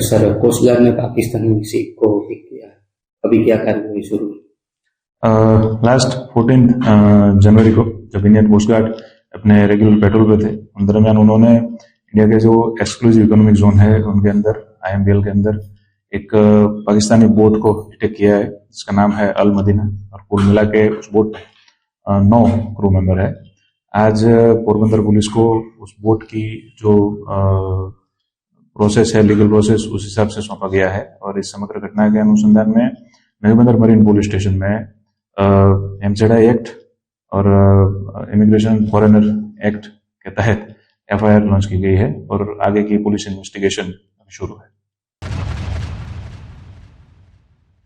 Sir, coast guard ने पाकिस्तानी सिख को pick किया, अभी क्या कार्रवाई शुरू? लास्ट 14 जनवरी को जब इंडियन कोस्ट गार्ड अपने रेगुलर पेट्रोल पे थे, उन दरमियान उन्होंने इंडिया के जो एक्सक्लूसिव इकोनॉमिक जोन है उनके अंदर IMBL के अंदर एक पाकिस्तानी बोट को अटैक किया है जिसका नाम है अल मदीना, और कुल मिला के उस बोट में 9 क्रू मेंबर है। आज पोरबंदर पुलिस को उस बोट की जो प्रोसेस है, लीगल प्रोसेस, उस हिसाब से सौंपा गया है। और इस समग्र घटना के अनुसंधान में मेघबंदर मरीन पुलिस स्टेशन में MZI एक्ट और इमिग्रेशन फॉरेनर एक्ट के तहत FIR लॉन्च की गई है और आगे की पुलिस इन्वेस्टिगेशन शुरू है।